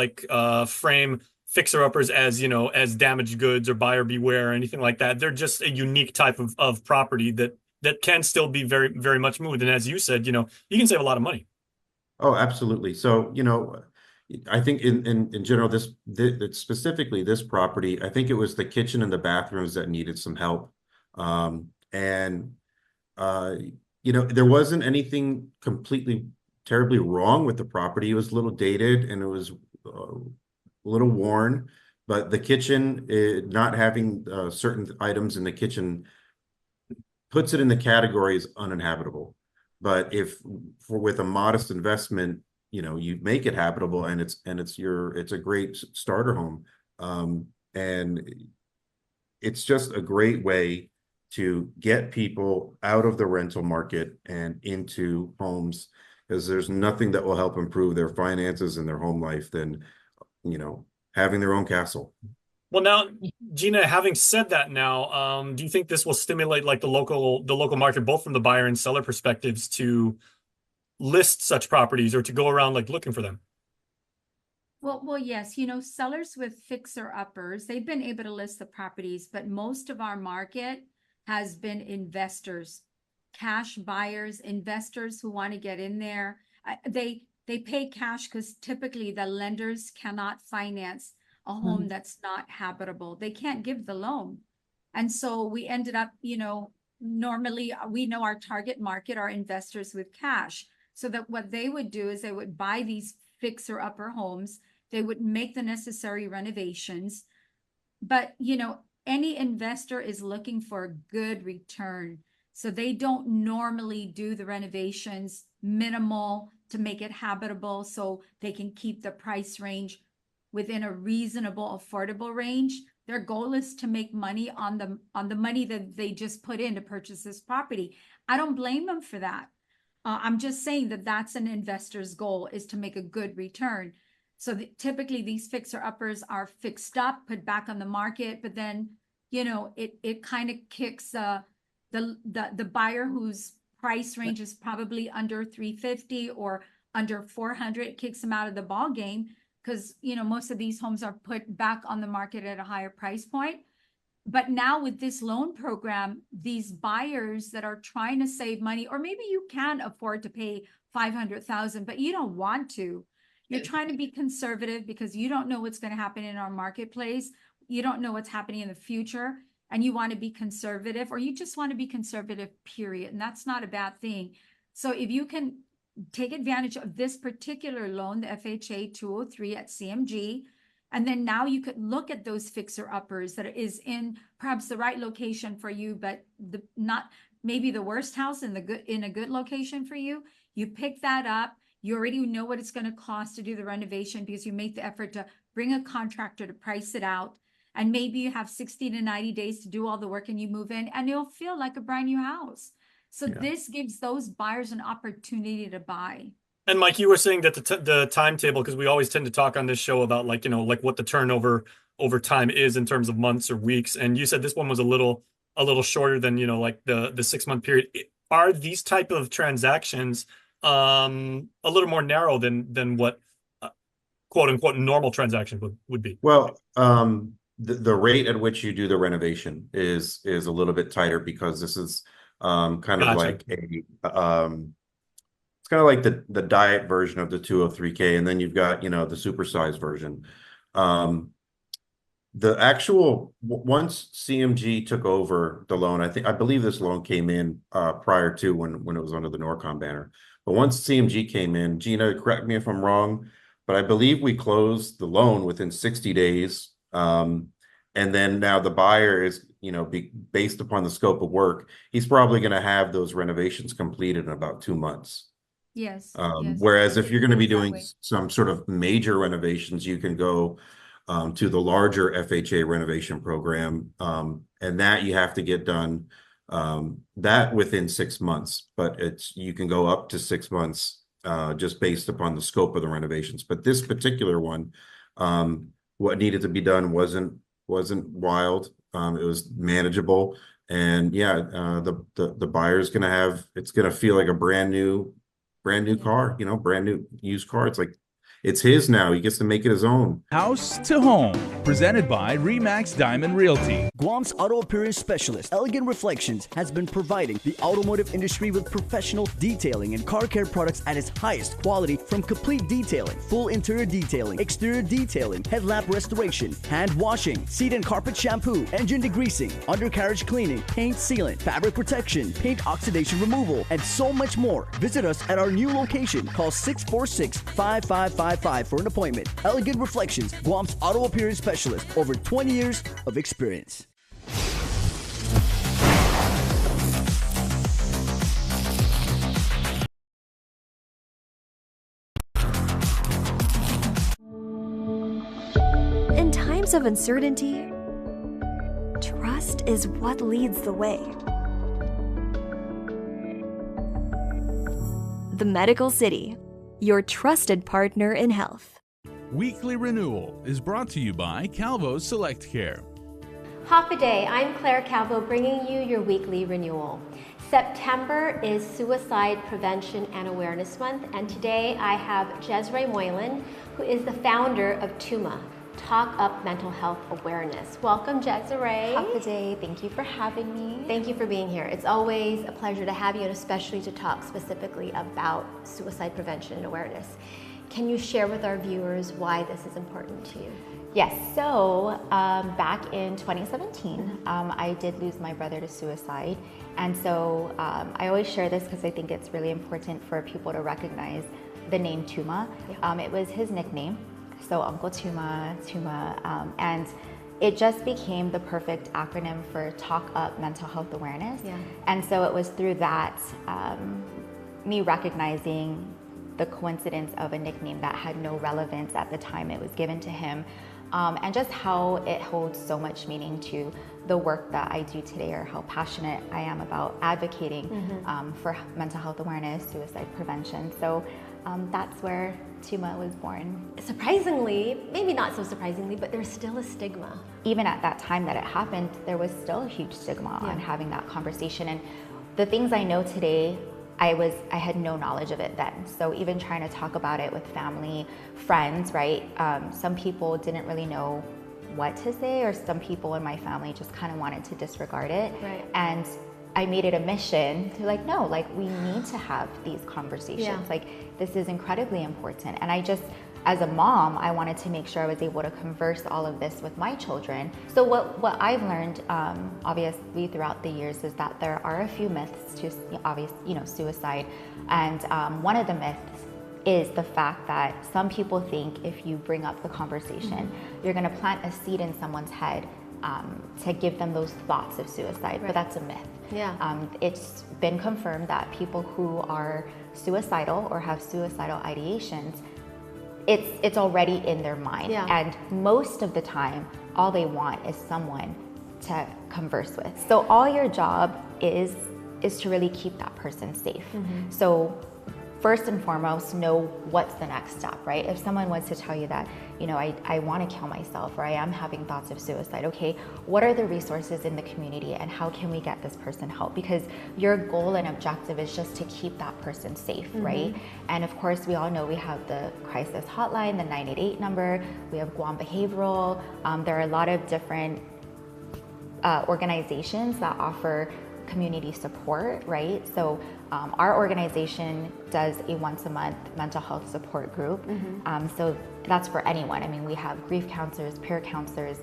frame fixer-uppers as, as damaged goods or buyer beware or anything like that. They're just a unique type of property that can still be very, very much moved. And as you said, you can save a lot of money. Oh, absolutely. So, I think in general, this specifically this property, I think it was the kitchen and the bathrooms that needed some help. There wasn't anything completely terribly wrong with the property. It was a little dated and it was a little worn, but the kitchen, not having certain items in the kitchen puts it in the category as uninhabitable. But with a modest investment, you make it habitable, and it's a great starter home, and it's just a great way to get people out of the rental market and into homes, because there's nothing that will help improve their finances and their home life than having their own castle. Well, now, Gina, having said that now, do you think this will stimulate the local market, both from the buyer and seller perspectives, to list such properties or to go around looking for them? Well, yes, sellers with fixer-uppers, they've been able to list the properties, but most of our market has been investors, cash buyers, investors who want to get in there. They pay cash because typically the lenders cannot finance a home that's not habitable. They can't give the loan. And so we ended up, normally we know our target market are investors with cash. So that what they would do is they would buy these fixer-upper homes. They would make the necessary renovations. But, any investor is looking for a good return. So they don't normally do the renovations minimal to make it habitable so they can keep the price range within a reasonable, affordable range. Their goal is to make money on the money that they just put in to purchase this property. I don't blame them for that. I'm just saying that that's an investor's goal, is to make a good return. So typically these fixer-uppers are fixed up, put back on the market, but then, it kind of kicks the buyer whose price range is probably under $350 or under $400, kicks them out of the ball game. Because, most of these homes are put back on the market at a higher price point. But now with this loan program, these buyers that are trying to save money, or maybe you can afford to pay $500,000, but you don't want to. You're trying to be conservative because you don't know what's going to happen in our marketplace. You don't know what's happening in the future, and you want to be conservative, or you just want to be conservative, period. And that's not a bad thing. So if you can take advantage of this particular loan, the FHA 203 at CMG, And then now you could look at those fixer-uppers that is in perhaps the right location for you, but not maybe the worst house in a good location for you. You pick that up. You already know what it's going to cost to do the renovation because you make the effort to bring a contractor to price it out. And maybe you have 60 to 90 days to do all the work and you move in and it'll feel like a brand new house. So this gives those buyers an opportunity to buy. And Mike, you were saying that the timetable, because we always tend to talk on this show about like, like what the turnover over time is in terms of months or weeks. And you said this one was a little shorter than, like the 6-month period. Are these type of transactions a little more narrow than what quote unquote normal transaction would be? Well, the rate at which you do the renovation is a little bit tighter because this is kind of like it's kind of like the diet version of the 203K, and then you've got the supersized version. The actual once CMG took over the loan, I believe this loan came in prior to when it was under the Norcom banner. But once CMG came in, Gina, correct me if I'm wrong, but I believe we closed the loan within 60 days. And then now the buyer is, based upon the scope of work, he's probably going to have those renovations completed in about 2 months. Yes. Whereas if you're going to be doing some sort of major renovations, you can go to the larger FHA renovation program, and that you have to get done that within 6 months. But you can go up to 6 months just based upon the scope of the renovations. But this particular one, what needed to be done wasn't wild. It was manageable, and the buyer's going to have, it's going to feel like a brand new car, brand new used car. It's like it's his now. He gets to make it his own. House to Home, presented by Remax Diamond Realty. Guam's auto appearance specialist, Elegant Reflections, has been providing the automotive industry with professional detailing and car care products at its highest quality, from complete detailing, full interior detailing, exterior detailing, headlamp restoration, hand washing, seat and carpet shampoo, engine degreasing, undercarriage cleaning, paint sealant, fabric protection, paint oxidation removal, and so much more. Visit us at our new location. Call 646-5555 for an appointment. Elegant Reflections, Guam's auto appearance specialist, over 20 years of experience. In times of uncertainty, trust is what leads the way. The Medical City, your trusted partner in health. Weekly Renewal is brought to you by Calvo Select Care. Half a day, I'm Claire Calvo bringing you your weekly renewal. September is Suicide Prevention and Awareness Month, and today I have Jezre Moylan, who is the founder of TUMA, Talk Up Mental Health Awareness. Welcome, Jezre. Half a day, thank you for having me. Thank you for being here. It's always a pleasure to have you, and especially to talk specifically about suicide prevention and awareness. Can you share with our viewers why this is important to you? Yes, so back in 2017, I did lose my brother to suicide. And so I always share this because I think it's really important for people to recognize the name Tuma. It was his nickname, so Uncle Tuma, and it just became the perfect acronym for Talk Up Mental Health Awareness. And so it was through that, me recognizing the coincidence of a nickname that had no relevance at the time it was given to him, and just how it holds so much meaning to the work that I do today, or how passionate I am about advocating for mental health awareness, suicide prevention. So that's where Tuma was born. Surprisingly, maybe not so surprisingly, but there's still a stigma. Even at that time that it happened, there was still a huge stigma on having that conversation. And the things I know today, I had no knowledge of it then. So even trying to talk about it with family, friends, right? Some people didn't really know what to say, or some people in my family just kind of wanted to disregard it. And I made it a mission to no, we need to have these conversations. This is incredibly important. And I just, as a mom, I wanted to make sure I was able to converse all of this with my children. So what I've learned, obviously throughout the years, is that there are a few myths to suicide. And one of the myths is the fact that some people think if you bring up the conversation, you're going to plant a seed in someone's head to give them those thoughts of suicide, but that's a myth. Yeah. It's been confirmed that people who are suicidal or have suicidal ideations, it's already in their mind. Yeah. And most of the time, all they want is someone to converse with. So all your job is to really keep that person safe. So first and foremost, know what's the next step, right? If someone was to tell you that, you know, I want to kill myself, or I am having thoughts of suicide, okay, what are the resources in the community and how can we get this person help? Because your goal and objective is just to keep that person safe, right? And of course, we all know we have the crisis hotline, the 988 number, we have KUAM Behavioral. There are a lot of different organizations that offer community support, right? So our organization does a once a month mental health support group. So that's for anyone. I mean, we have grief counselors, peer counselors,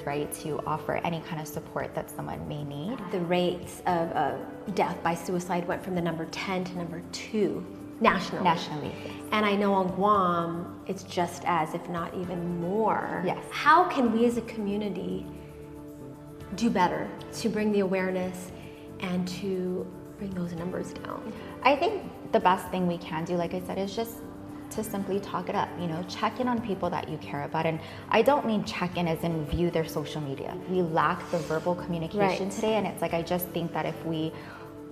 right, to offer any kind of support that someone may need. The rates of death by suicide went from the number 10 to number 2 nationally. Nationally. And I know on Guam, it's just as, if not even more. Yes. How can we as a community do better to bring the awareness and to bring those numbers down? I think the best thing we can do, like I said, is just to simply talk it up, you know, check in on people that you care about. And I don't mean check in as in view their social media. We lack the verbal communication today, and it's like, I just think that if we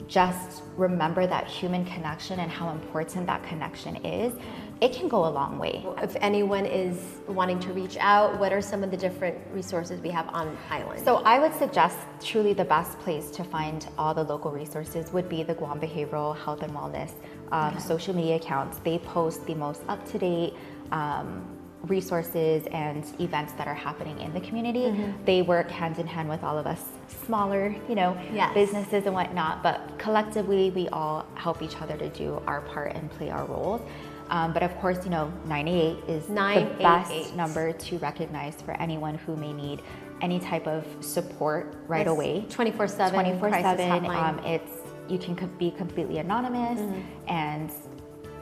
just remember that human connection and how important that connection is, it can go a long way. If anyone is wanting to reach out, what are some of the different resources we have on island? So I would suggest truly the best place to find all the local resources would be the KUAM Behavioral Health and Wellness social media accounts. They post the most up-to-date resources and events that are happening in the community. They work hand in hand with all of us smaller, you know, businesses and whatnot, but collectively we all help each other to do our part and play our roles. But of course, you know, 988 is the best number to recognize for anyone who may need any type of support right away. 24/7. 24/7. You can be completely anonymous, and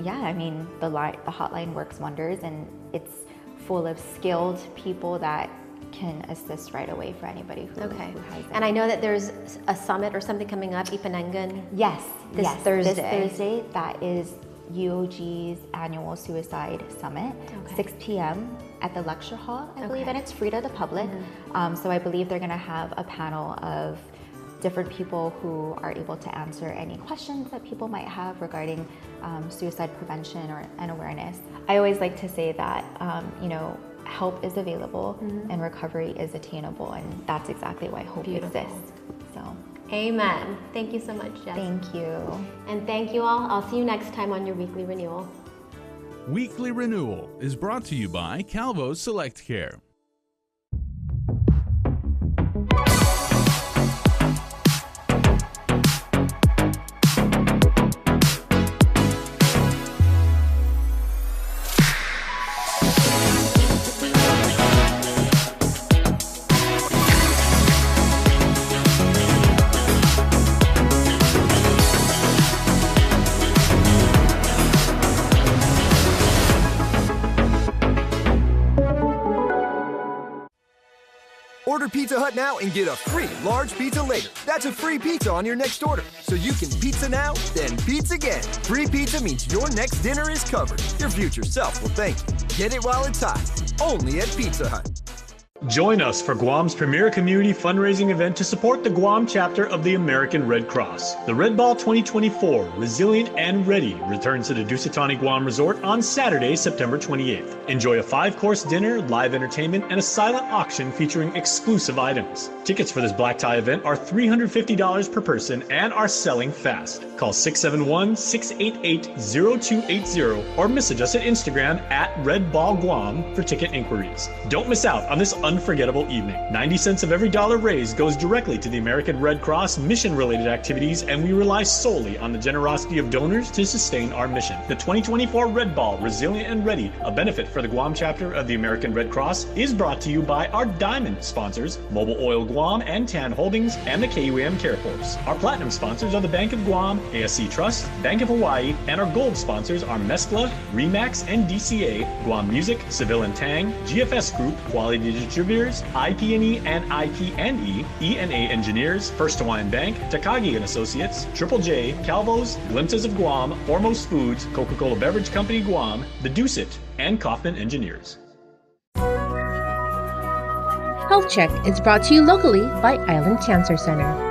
yeah, I mean, the hotline works wonders, and it's full of skilled people that can assist right away for anybody who has it. And I know that there's a summit or something coming up, Ipanengan. Yes, this Thursday. This Thursday, that is UOG's annual suicide summit, 6 p.m. at the lecture hall, I believe, and it's free to the public. So I believe they're going to have a panel of different people who are able to answer any questions that people might have regarding suicide prevention and awareness. I always like to say that, you know, help is available and recovery is attainable, and that's exactly why hope exists. So. Amen. Thank you so much, Jess. Thank you. And thank you all. I'll see you next time on your Weekly Renewal. Weekly Renewal is brought to you by Calvo's Select Care. Order Pizza Hut now and get a free large pizza later. That's a free pizza on your next order. So you can pizza now, then pizza again. Free pizza means your next dinner is covered. Your future self will thank you. Get it while it's hot. Only at Pizza Hut. Join us for Guam's premier community fundraising event to support the Guam chapter of the American Red Cross. The Red Ball 2024, Resilient and Ready, returns to the Dusitani Guam Resort on Saturday, September 28th. Enjoy a 5-course dinner, live entertainment, and a silent auction featuring exclusive items. Tickets for this black tie event are $350 per person and are selling fast. Call 671-688-0280 or message us at Instagram at Red Ball Guam for ticket inquiries. Don't miss out on this unforgettable evening. 90 cents of every dollar raised goes directly to the American Red Cross mission-related activities, and we rely solely on the generosity of donors to sustain our mission. The 2024 Red Ball, Resilient and Ready, a benefit for the Guam chapter of the American Red Cross, is brought to you by our diamond sponsors, Mobile Oil Guam and Tan Holdings, and the KUAM Care Force. Our platinum sponsors are the Bank of Guam, ASC Trust, Bank of Hawaii, and our gold sponsors are Mescla, Remax, and DCA, Guam Music, Seville and Tang, GFS Group, Quality Distributors, IP&E and IP&E, E&A Engineers, First Hawaiian Bank, Takagi and Associates, Triple J, Calvo's, Glimpses of Guam, Foremost Foods, Coca-Cola Beverage Company Guam, The Deucet, and Kaufman Engineers. Health Check is brought to you locally by Island Cancer Center.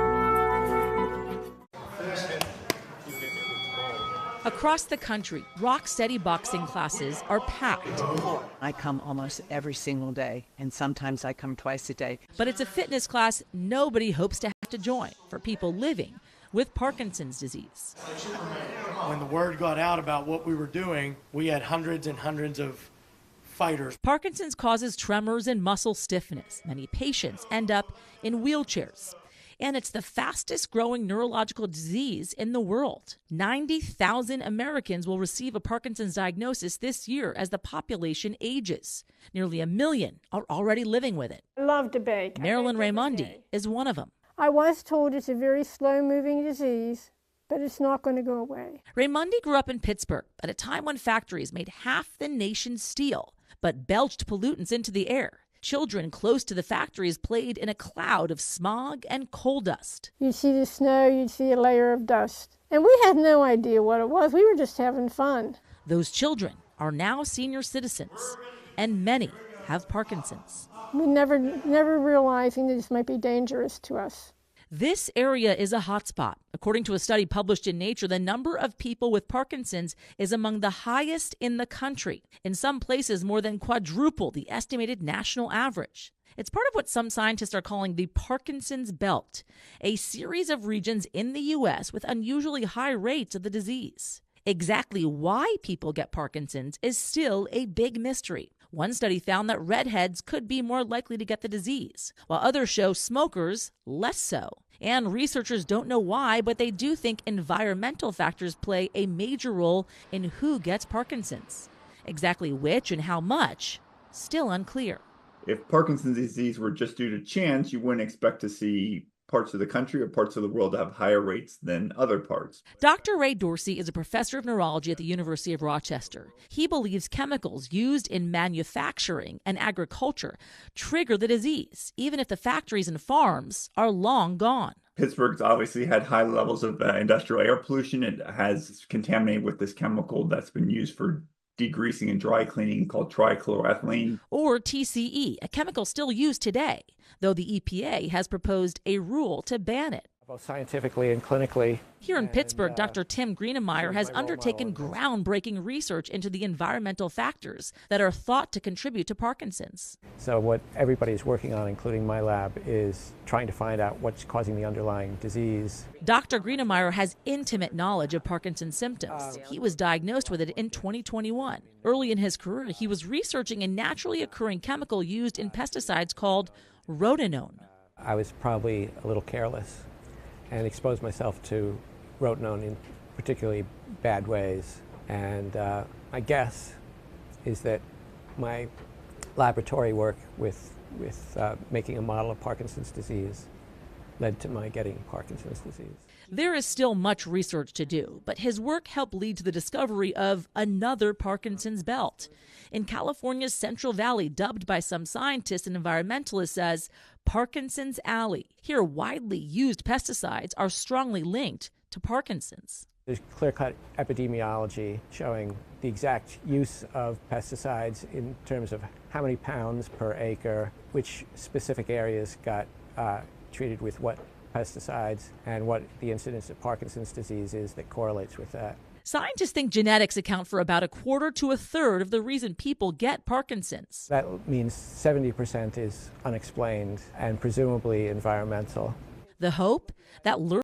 Across the country, rock-steady boxing classes are packed. I come almost every single day, and sometimes I come twice a day. But it's a fitness class nobody hopes to have to join for people living with Parkinson's disease. When the word got out about what we were doing, we had hundreds and hundreds of fighters. Parkinson's causes tremors and muscle stiffness. Many patients end up in wheelchairs. And it's the fastest growing neurological disease in the world. 90,000 Americans will receive a Parkinson's diagnosis this year as the population ages. Nearly 1 million are already living with it. I love to bake. Marilyn Raimondi is one of them. I was told it's a very slow-moving disease, but it's not going to go away. Raimondi grew up in Pittsburgh at a time when factories made half the nation's steel, but belched pollutants into the air. Children close to the factories played in a cloud of smog and coal dust. You'd see the snow, you'd see a layer of dust. And we had no idea what it was. We were just having fun. Those children are now senior citizens, and many have Parkinson's. We never realizing that this might be dangerous to us. This area is a hotspot. According to a study published in Nature, the number of people with Parkinson's is among the highest in the country. In some places, more than quadruple the estimated national average. It's part of what some scientists are calling the Parkinson's Belt, a series of regions in the U.S. with unusually high rates of the disease. Exactly why people get Parkinson's is still a big mystery. One study found that redheads could be more likely to get the disease, while others show smokers less so. And researchers don't know why, but they do think environmental factors play a major role in who gets Parkinson's. Exactly which and how much, still unclear. If Parkinson's disease were just due to chance, you wouldn't expect to see parts of the country or parts of the world have higher rates than other parts. Dr. Ray Dorsey is a professor of neurology at the University of Rochester. He believes chemicals used in manufacturing and agriculture trigger the disease, even if the factories and farms are long gone. Pittsburgh's obviously had high levels of industrial air pollution. It has contaminated with this chemical that's been used for degreasing and dry cleaning called trichloroethylene. Or TCE, a chemical still used today, though the EPA has proposed a rule to ban it. Both scientifically and clinically. Here in Pittsburgh, Dr. Tim Greenemeyer has undertaken groundbreaking research into the environmental factors that are thought to contribute to Parkinson's. So what everybody's working on, including my lab, is trying to find out what's causing the underlying disease. Dr. Greenemeyer has intimate knowledge of Parkinson's symptoms. He was diagnosed with it in 2021. Early in his career, he was researching a naturally occurring chemical used in pesticides called rotenone. I was probably a little careless and exposed myself to rotenone in particularly bad ways. And my guess is that my laboratory work with making a model of Parkinson's disease led to my getting Parkinson's disease. There is still much research to do, but his work helped lead to the discovery of another Parkinson's belt. In California's Central Valley, dubbed by some scientists and environmentalists as Parkinson's Alley. Here, widely used pesticides are strongly linked to Parkinson's. There's clear-cut epidemiology showing the exact use of pesticides in terms of how many pounds per acre, which specific areas got treated with what pesticides, and what the incidence of Parkinson's disease is that correlates with that. Scientists think genetics account for about 1/4 to 1/3 of the reason people get Parkinson's. That means 70% is unexplained and presumably environmental. The hope that learning